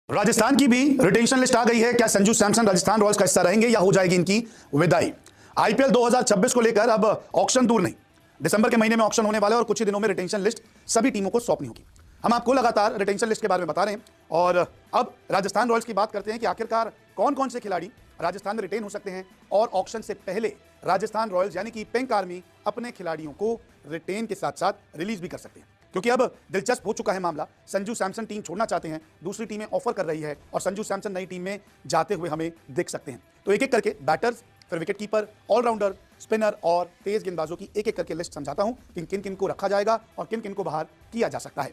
राजस्थान की भी retention list आ गई है। क्या संजू सैमसन राजस्थान रॉयल्स का हिस्सा रहेंगे या हो जाएगी इनकी विदाई? आईपीएल 2026 को लेकर अब ऑक्शन दूर नहीं, दिसंबर के महीने में ऑक्शन होने वाला है और कुछ ही दिनों में रिटेंशन लिस्ट सभी टीमों को सौंपनी होगी। हम आपको लगातार रिटेंशन लिस्ट के बारे में बता रहे हैं और अब राजस्थान रॉयल्स की बात करते हैं कि आखिरकार कौन कौन से खिलाड़ी राजस्थान में रिटेन हो सकते हैं और ऑक्शन से पहले राजस्थान रॉयल्स यानी कि पिंक आर्मी अपने खिलाड़ियों को रिटेन के साथ साथ रिलीज भी कर सकते हैं। क्योंकि अब दिलचस्प हो चुका है मामला, संजू सैमसन टीम छोड़ना चाहते हैं, दूसरी टीमें ऑफर कर रही है और संजू सैमसन नई टीम में जाते हुए हमें देख सकते हैं। तो एक एक करके बैटर्स, फिर विकेट कीपर, ऑलराउंडर, स्पिनर और तेज गेंदबाजों की एक एक करके लिस्ट समझाता हूं कि किन किन को रखा जाएगा और किन किन को बाहर किया जा सकता है।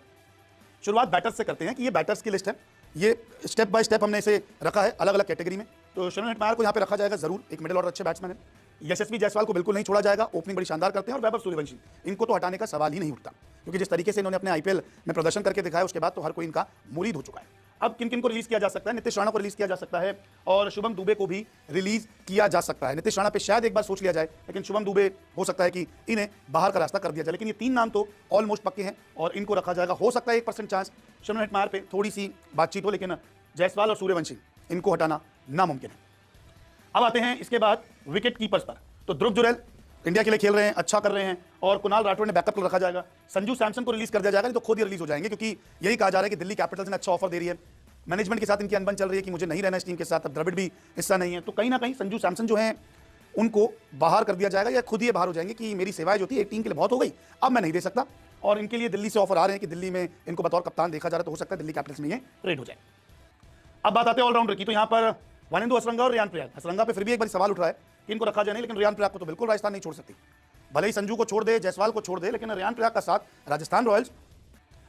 शुरुआत बैटर्स से करते हैं कि ये बैटर्स की लिस्ट है। ये स्टेप बाय स्टेप हमने इसे रखा है अलग अलग कैटेगरी में। तो शरण हेटमायर को यहाँ पे रखा जाएगा जरूर, एक मिडिल ऑर्डर अच्छे बैट्समैन है। यशस्वी जायसवाल को बिल्कुल नहीं छोड़ा जाएगा, ओपनिंग बड़ी शानदार करते हैं। और वैभव सूर्यवंशी, इनको तो हटाने का सवाल ही नहीं उठता क्योंकि जिस तरीके से इन्होंने अपने आईपीएल में प्रदर्शन करके दिखाया उसके बाद तो हर कोई इनका मुरीद हो चुका है। अब किन किन को रिलीज किया जा सकता है? नीतीश राणा को रिलीज किया जा सकता है और शुभम दुबे को भी रिलीज किया जा सकता है। नीतीश राणा पे शायद एक बार सोच लिया जाए, लेकिन शुभम दुबे हो सकता है कि इन्हें बाहर का रास्ता कर दिया जाए। लेकिन ये तीन नाम तो ऑलमोस्ट पक्के हैं और इनको रखा जाएगा। हो सकता है 1% चांस शरण हेटमायर पे थोड़ी सी बातचीत हो, लेकिन जायसवाल और सूर्यवंशी इनको हटाना नामुमकिन है। अब आते हैं इसके बाद विकेट कीपर्स पर। तो ध्रुव जुरैल इंडिया के लिए खेल रहे हैं, अच्छा कर रहे हैं और कुणाल राठौड़ ने बैकअप को रखा जाएगा। संजू सैमसन को रिलीज कर दिया जाएगा, नहीं तो खुद ही रिलीज हो जाएंगे क्योंकि यही कहा जा रहा है कि दिल्ली कैपिटल्स ने अच्छा ऑफर दे रही है। मैनेजमेंट के साथ इनकी अनबन चल रही है कि मुझे नहीं रहना इस टीम के साथ। अब द्रविड़ भी हिस्सा नहीं है, तो कहीं ना कहीं संजू सैमसन जो है उनको बाहर कर दिया जाएगा या खुद ही बाहर हो जाएंगे कि मेरी सेवाएं जो थी एक टीम के लिए बहुत हो गई, अब मैं नहीं दे सकता। और इनके लिए दिल्ली से ऑफर आ रहे हैं कि दिल्ली में इनको बतौर कप्तान देखा जा रहा है, तो हो सकता है दिल्ली कैपिटल्स में ये ट्रेड हो जाए। अब बात आते हैं ऑलराउंडर की। तो यहाँ पर वानिंदु हसरंगा और रियान पराग। हसरंगा पे फिर भी एक बार सवाल उठ रहा है कि इनको रखा जाए नहीं, लेकिन रियान पराग को तो बिल्कुल राजस्थान नहीं छोड़ सकती। भले ही संजू को छोड़ दे, जायसवाल को छोड़ दे, लेकिन रियान पराग का साथ राजस्थान रॉयल्स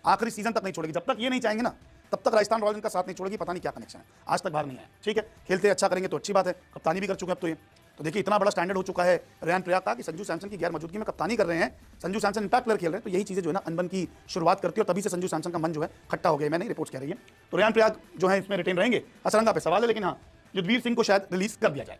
आखिरी सीजन तक नहीं छोड़ेगी। जब तक ये नहीं चाहेंगे ना तब तक राजस्थान रॉयल्स इनका साथ नहीं छोड़ेगी। पता नहीं क्या कनेक्शन है, आज तक बाहर नहीं आया। ठीक है, खेलते अच्छा करेंगे तो अच्छी बात है, कप्तानी भी कर चुके हैं अब तो ये। तो देखिए इतना बड़ा स्टैंडर्ड हो चुका है रियान पराग का कि संजू सैमसन की गैर मौजूदगी में कप्तानी कर रहे हैं। संजू सैमसन इंपैक्ट प्लेयर खेल रहे हैं, तो यही चीजें जो है ना अनबन की शुरुआत करती है और तभी से संजू सैमसन का मन जो है खट्टा हो गया। मैंने रिपोर्ट कह रही है। तो रियान पराग जो है इसमें रिटेन रहेंगे। हसरंगा पे सवाल है, लेकिन हाँ युद्धवीर सिंह को शायद रिलीज कर दिया जाए।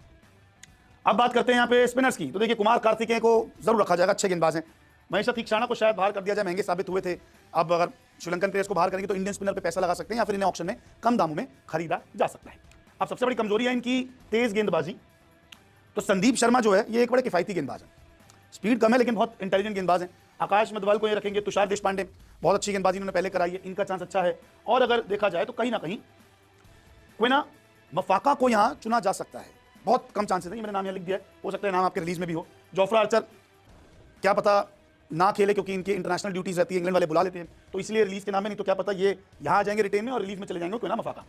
अब बात करते हैं यहाँ पे स्पिनर्स की। तो देखिए कुमार कार्तिकेय को जरूर रखा जाएगा, अच्छे गेंदबाज हैं। महेश तीक्षाणा को शायद बाहर कर दिया जाए, महंगे साबित हुए थे। अब अगर श्रीलंकन प्लेयर्स को बाहर करेंगे तो इंडियन स्पिनर पे पैसा लगा सकते हैं या फिर इन्हें ऑक्शन में कम दामों में खरीदा जा सकता है। अब सबसे बड़ी कमजोरी है इनकी तेज गेंदबाजी। तो संदीप शर्मा जो है ये एक बड़े किफायती गेंदबाज है, स्पीड कम है लेकिन बहुत इंटेलिजेंट गेंदबाज है। आकाश मधवाल को ये रखेंगे। तुषार देशपांडे बहुत अच्छी गेंदबाजी इन्होंने पहले कराई है, इनका चांस अच्छा है। और अगर देखा जाए तो कहीं ना कहीं क्विना मफाका को यहां चुना जा सकता है। बहुत कम चांसेस है, ये मैंने नाम यहां लिख दिया है, हो सकता है नाम आपके रिलीज में भी हो। जोफ्रा आर्चर क्या पता ना खेले क्योंकि इनकी इंटरनेशनल ड्यूटीज रहती है, इंग्लैंड वाले बुला लेते हैं, तो इसलिए रिलीज के नाम में, नहीं तो क्या पता ये यहां आ जाएंगे रिटेन में और रिलीज में चले जाएंगे क्विना मफाका।